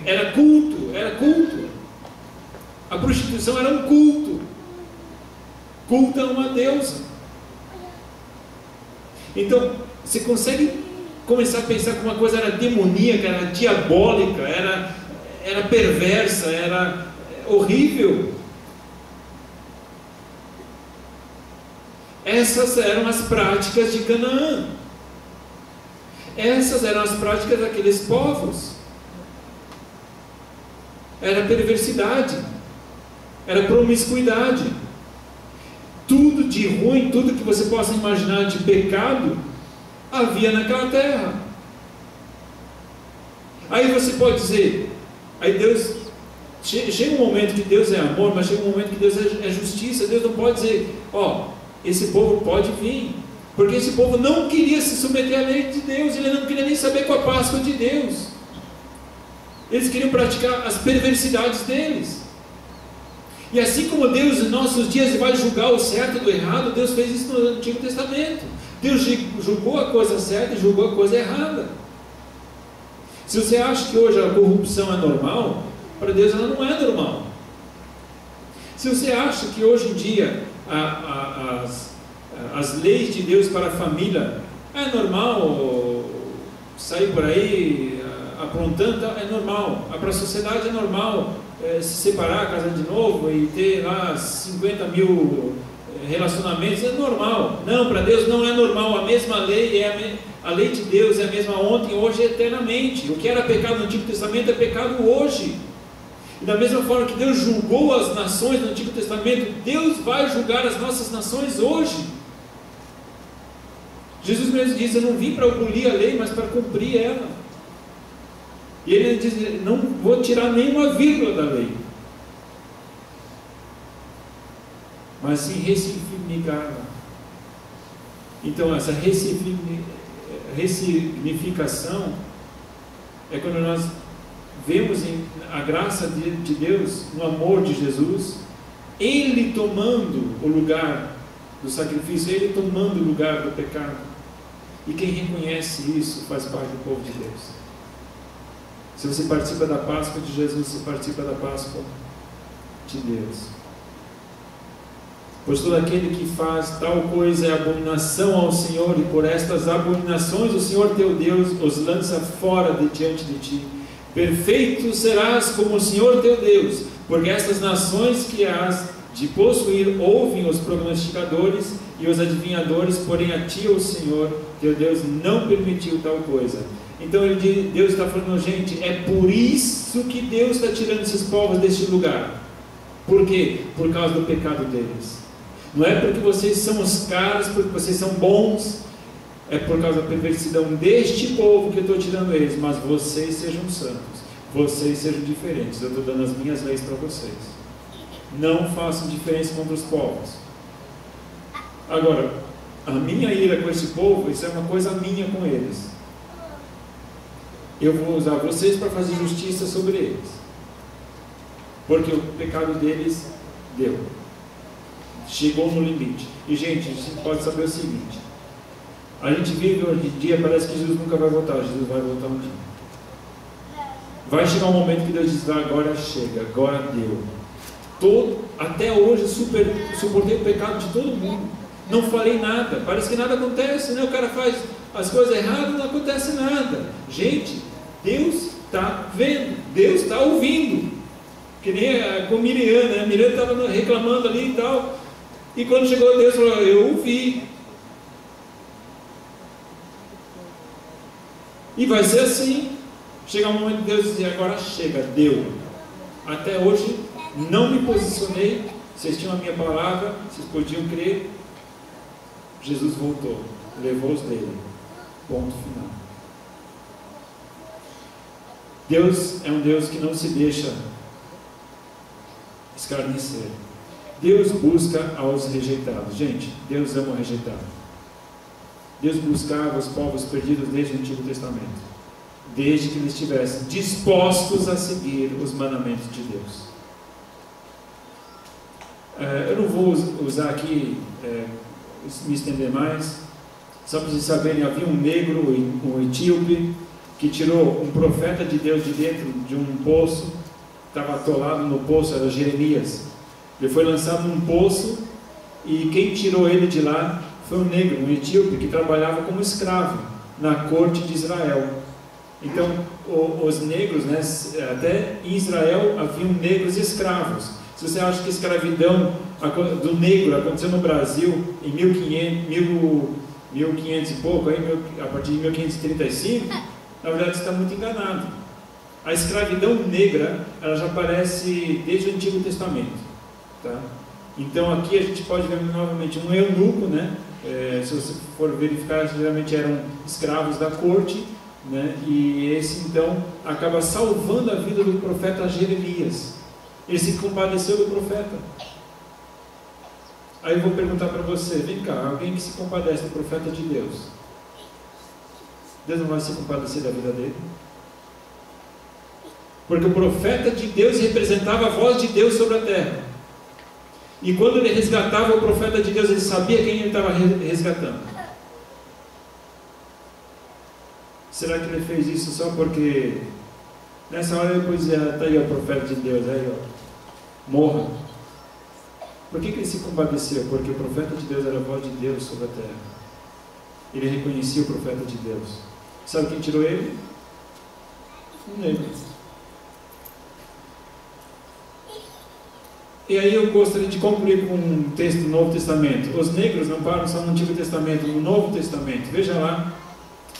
era culto. A prostituição era um culto. Culto a uma deusa. Então, você consegue começar a pensar que uma coisa era demoníaca, era diabólica, perversa, era horrível. Essas eram as práticas de Canaã. Essas eram as práticas daqueles povos. Era perversidade, era promiscuidade. Tudo de ruim, tudo que você possa imaginar de pecado, havia naquela terra. Aí você pode dizer, aí Deus, chega um momento que Deus é amor, mas chega um momento que Deus é justiça. Deus não pode dizer, esse povo pode vir, porque esse povo não queria se submeter à lei de Deus, ele não queria nem saber com a Páscoa de Deus, eles queriam praticar as perversidades deles. E assim como Deus em nossos dias vai julgar o certo do errado, Deus fez isso no Antigo Testamento. Deus julgou a coisa certa e julgou a coisa errada. Se você acha que hoje a corrupção é normal, para Deus ela não é normal. Se você acha que hoje em dia as leis de Deus para a família é normal, sair por aí aprontando, é normal. Para a sociedade é normal se separar, casar de novo e ter lá 50 mil relacionamentos, é normal. Não, para Deus não é normal. A mesma lei a lei de Deus é a mesma ontem, hoje e eternamente. O que era pecado no Antigo Testamento é pecado hoje. E da mesma forma que Deus julgou as nações no Antigo Testamento, Deus vai julgar as nossas nações hoje. Jesus mesmo diz, eu não vim para abolir a lei, mas para cumprir ela. E ele diz, não vou tirar nenhuma vírgula da lei, mas sim ressignificá-la. Então essa ressignificação é quando nós vemos a graça de Deus, no amor de Jesus, Ele tomando o lugar do sacrifício, Ele tomando o lugar do pecado. E quem reconhece isso faz parte do povo de Deus. Se você participa da Páscoa de Jesus, você participa da Páscoa de Deus. Pois todo aquele que faz tal coisa é abominação ao Senhor, e por estas abominações o Senhor teu Deus os lança fora de diante de ti. Perfeito serás como o Senhor teu Deus, porque estas nações que has de possuir ouvem os prognosticadores e os adivinhadores, porém a ti, o Senhor teu Deus, não permitiu tal coisa. Então Deus está falando, gente, é por isso que Deus está tirando esses povos deste lugar. Por quê? Por causa do pecado deles. Não é porque vocês são os caras, porque vocês são bons, é por causa da perversidão deste povo que eu estou tirando eles. Mas vocês sejam santos, vocês sejam diferentes. Eu estou dando as minhas leis para vocês. Não façam diferença contra os povos. Agora, a minha ira com esse povo, isso é uma coisa minha com eles. Eu vou usar vocês para fazer justiça sobre eles, porque o pecado deles chegou no limite. E gente, a gente pode saber o seguinte: a gente vive hoje em dia, parece que Jesus nunca vai voltar. Jesus vai voltar um dia. Vai chegar um momento que Deus diz, agora chega, agora deu. Até hoje suportei o pecado de todo mundo, não falei nada, parece que nada acontece, né? O cara faz as coisas erradas, não acontece nada. Gente, Deus está vendo, Deus está ouvindo. Que nem com Miriam, né? Miriam estava reclamando ali e tal, e quando chegou Deus falou, eu ouvi. E vai ser assim. Chegar um momento que Deus diz, agora chega, deu. Até hoje não me posicionei, vocês tinham a minha palavra, vocês podiam crer. Jesus voltou, levou os dele. Ponto final. Deus é um Deus que não se deixa escarnecer. Deus busca aos rejeitados. Gente, Deus ama o rejeitado. Deus buscava os povos perdidos desde o Antigo Testamento, desde que eles estivessem dispostos a seguir os mandamentos de Deus. Eu não vou usar aqui, me estender mais, só para vocês saberem, havia um negro, um etíope, que tirou um profeta de Deus de dentro de um poço, estava atolado no poço, era Jeremias. Ele foi lançado num poço, e quem tirou ele de lá foi um negro, um etíope, que trabalhava como escravo na corte de Israel. Então, os negros, né, até em Israel haviam negros escravos. Se você acha que a escravidão do negro aconteceu no Brasil em 1500 e pouco, aí, a partir de 1535, na verdade você está muito enganado. A escravidão negra, ela já aparece desde o Antigo Testamento. Tá? Então aqui a gente pode ver novamente um eunuco, né? Se você for verificar, geralmente eram escravos da corte, né? E esse então acaba salvando a vida do profeta Jeremias. Ele se compadeceu do profeta. Aí eu vou perguntar para você, vem cá, alguém que se compadece do profeta de Deus, Deus não vai se compadecer da vida dele? Porque o profeta de Deus representava a voz de Deus sobre a terra. E quando ele resgatava o profeta de Deus, ele sabia quem ele estava resgatando. Será que ele fez isso só porque nessa hora ele podia dizer, está aí o profeta de Deus, aí ó, morra? Por que ele se compadeceu? Porque o profeta de Deus era a voz de Deus sobre a terra. Ele reconhecia o profeta de Deus. Sabe quem tirou ele? Um negro. E aí eu gostaria de concluir com um texto do Novo Testamento. Os negros não param só no Antigo Testamento, no Novo Testamento. Veja lá,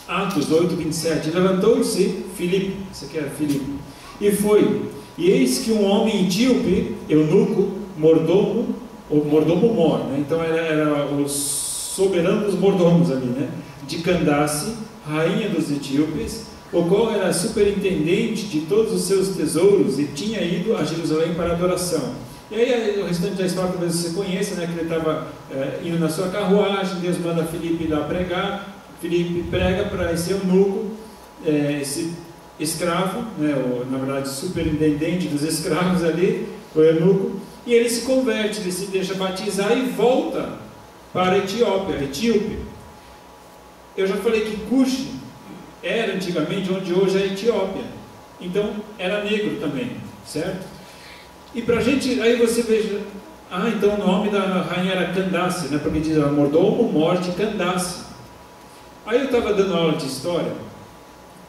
Atos 8, 27. Levantou-se Filipe, isso aqui era Filipe, e foi. E eis que um homem etíope, eunuco, mordomo, ou mordomo-mor, né? Então era o soberano dos mordomos ali, né? De Candace, rainha dos etíopes, o qual era superintendente de todos os seus tesouros e tinha ido a Jerusalém para adoração. E aí o restante da história talvez você conheça, né? Que ele estava indo na sua carruagem, Deus manda Filipe ir lá pregar, Filipe prega para esse eunuco, esse escravo, né? Na verdade superintendente dos escravos ali, o eunuco, e ele se converte, ele se deixa batizar e volta para a Etíope. Eu já falei que Cush era antigamente onde hoje é a Etiópia, então era negro também, certo? E para a gente, aí você veja, então o nome da rainha era Candace, né? Porque diz, mordomo, morte, Candace. Aí eu estava dando aula de história,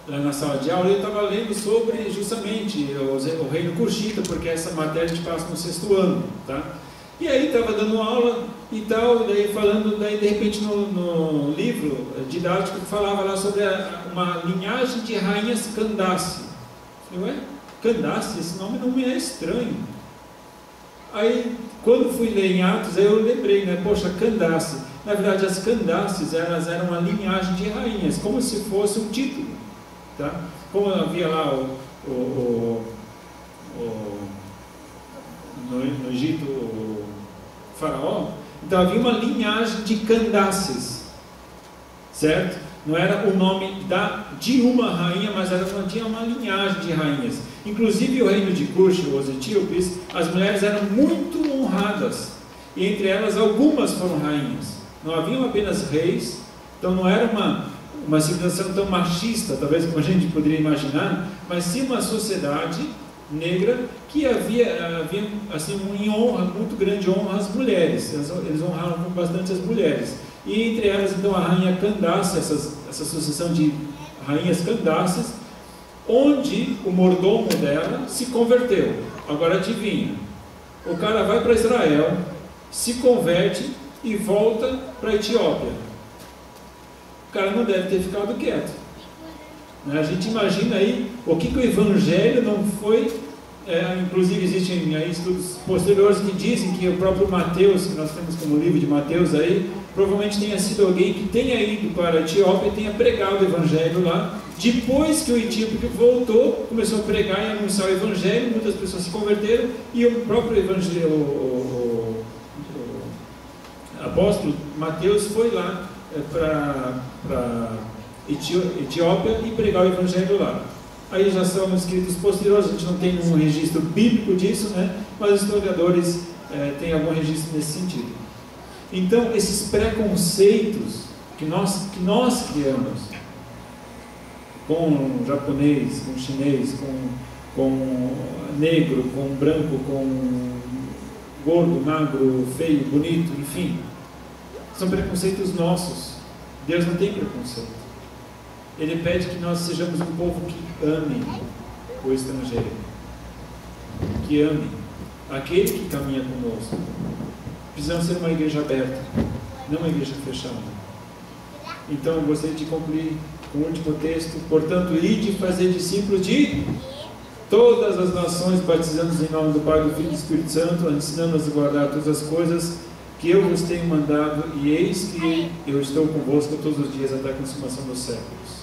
lá na sala de aula, e eu estava lendo sobre justamente o reino Cushita, porque essa matéria a gente passa no 6º ano, tá? E aí estava dando aula e tal, daí falando, daí de repente no livro didático falava lá sobre uma linhagem de rainhas Candace. Eu falei, ué, Candace, esse nome não me é estranho. Aí, quando fui ler em Atos, aí eu lembrei, né, poxa, Candace. Na verdade, as Candaces, elas eram uma linhagem de rainhas, como se fosse um título, tá? Como havia lá no Egito, o faraó, então havia uma linhagem de Candaces, certo? Não era o nome de uma rainha, mas tinha uma linhagem de rainhas. Inclusive o reino de Cush, os etíopes, as mulheres eram muito honradas, e entre elas algumas foram rainhas. Não haviam apenas reis, então não era uma civilização tão machista, talvez como a gente poderia imaginar, mas sim uma sociedade negra que havia assim, em honra, muito grande honra às mulheres. Eles honravam bastante as mulheres. E entre elas, então, a rainha Candace, essa sucessão de rainhas Candaces, onde o mordomo dela se converteu. Agora adivinha, o cara vai para Israel, se converte e volta para a Etiópia. O cara não deve ter ficado quieto. A gente imagina aí o que o Evangelho não foi. Inclusive existem aí estudos posteriores que dizem que o próprio Mateus, que nós temos como livro de Mateus aí, provavelmente tenha sido alguém que tenha ido para a Etiópia e tenha pregado o Evangelho lá. Depois que o etíope voltou, começou a pregar e anunciar o Evangelho, muitas pessoas se converteram, e o próprio Evangelho, o apóstolo Mateus foi lá para Etiópia e pregar o Evangelho lá. Aí já são escritos posteriores, a gente não tem um registro bíblico disso, né? Mas os historiadores têm algum registro nesse sentido. Então, esses preconceitos que nós criamos com japonês, com chinês, com negro, com branco, com gordo, magro, feio, bonito, enfim, são preconceitos nossos. Deus não tem preconceito. Ele pede que nós sejamos um povo que ame o estrangeiro, que ame aquele que caminha conosco. Precisamos ser uma igreja aberta, não uma igreja fechada. Então eu gostaria de concluir com o último texto. Portanto, ide fazer discípulos de todas as nações, batizando-os em nome do Pai, do Filho e do Espírito Santo, ensinando-os a guardar todas as coisas que eu vos tenho mandado, e eis que eu estou convosco todos os dias até a consumação dos séculos.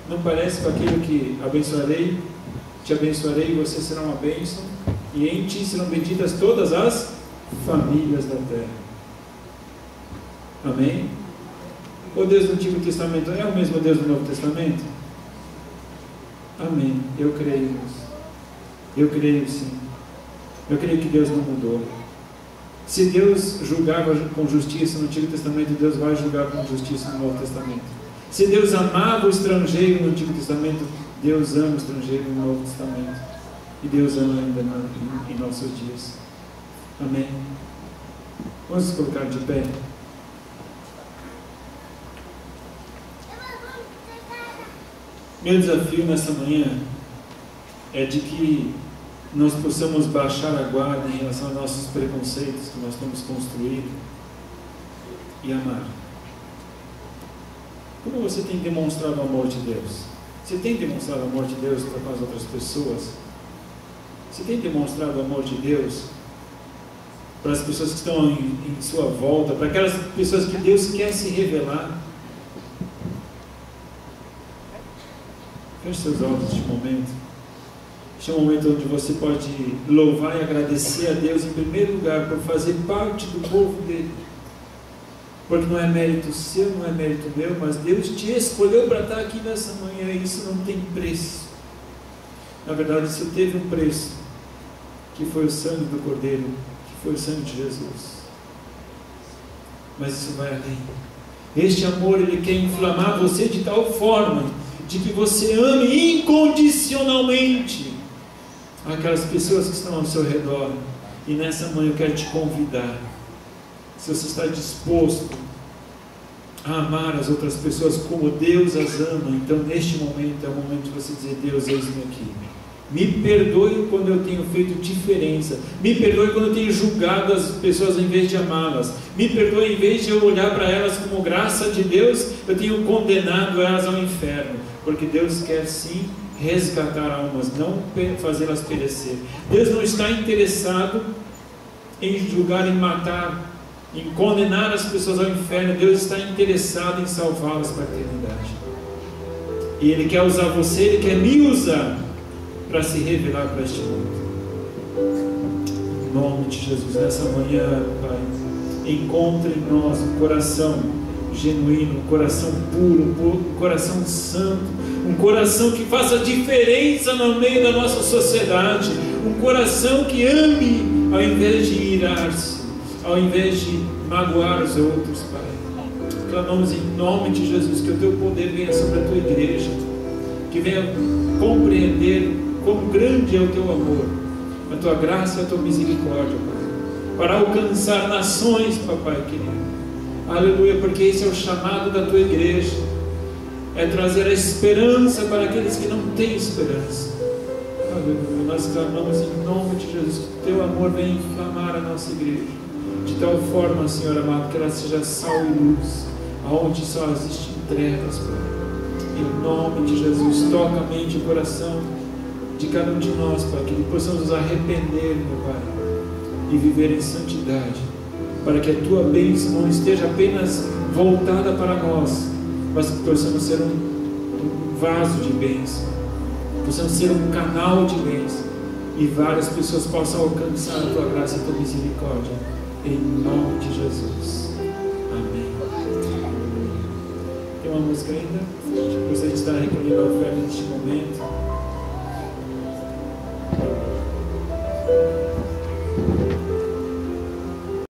Não parece com aquilo que abençoarei, te abençoarei, e você será uma bênção, e em ti serão benditas todas as famílias da terra. Amém? O Deus do Antigo Testamento é o mesmo Deus do Novo Testamento? Amém. Eu creio nisso. Eu creio sim. Eu creio que Deus não mudou. Se Deus julgava com justiça no Antigo Testamento, Deus vai julgar com justiça no Novo Testamento. Se Deus amava o estrangeiro no Antigo Testamento, Deus ama o estrangeiro no Novo Testamento. E Deus ama ainda em nossos dias. Amém. Vamos nos colocar de pé. Meu desafio nessa manhã é de que nós possamos baixar a guarda em relação aos nossos preconceitos que nós temos construído e amar. Como você tem demonstrado o amor de Deus? Você tem demonstrado o amor de Deus para com as outras pessoas? Você tem demonstrado o amor de Deus para as pessoas que estão em sua volta, para aquelas pessoas que Deus quer se revelar? Feche seus olhos neste momento. Este é um momento onde você pode louvar e agradecer a Deus em primeiro lugar por fazer parte do povo dele. Porque não é mérito seu, não é mérito meu, mas Deus te escolheu para estar aqui nessa manhã e isso não tem preço. Na verdade, isso teve um preço, que foi o sangue do Cordeiro, que foi o sangue de Jesus. Mas isso vai além. Este amor, ele quer inflamar você de tal forma de que você ame incondicionalmente aquelas pessoas que estão ao seu redor. E nessa manhã eu quero te convidar, se você está disposto a amar as outras pessoas como Deus as ama, então neste momento é o momento de você dizer: Deus, eis-me aqui. Me perdoe quando eu tenho feito diferença. Me perdoe quando eu tenho julgado as pessoas em vez de amá-las. Me perdoe, em vez de eu olhar para elas como graça de Deus, eu tenho condenado elas ao inferno. Porque Deus quer sim resgatar almas, não fazê-las perecer. Deus não está interessado em julgar, em matar, em condenar as pessoas ao inferno. Deus está interessado em salvá-las para a eternidade. E Ele quer usar você, Ele quer me usar para se revelar para este mundo. Em nome de Jesus, nessa manhã, Pai, encontre em nós um coração genuíno, um coração puro, um coração santo, um coração que faça diferença no meio da nossa sociedade, um coração que ame ao invés de irar-se, ao invés de magoar os outros, Pai. Clamamos em nome de Jesus que o Teu poder venha sobre a Tua igreja, que venha compreender quão grande é o Teu amor, a Tua graça e a Tua misericórdia, Pai, para alcançar nações, Papai querido. Aleluia, porque esse é o chamado da Tua igreja, é trazer a esperança para aqueles que não têm esperança. Aleluia, nós clamamos em nome de Jesus que o Teu amor venha inflamar a nossa igreja, de tal forma, Senhor amado, que ela seja sal e luz, aonde só existem trevas, Pai. Em nome de Jesus, toca a mente e o coração de cada um de nós, Pai, que possamos nos arrepender, meu Pai, e viver em santidade, para que a Tua bênção não esteja apenas voltada para nós, mas que possamos ser um vaso de bênção, possamos ser um canal de bênção, e várias pessoas possam alcançar a Tua graça e a Tua misericórdia, em nome de Jesus. Amém. Tem uma música ainda? Gostaria de estar recolhendo a oferta neste momento.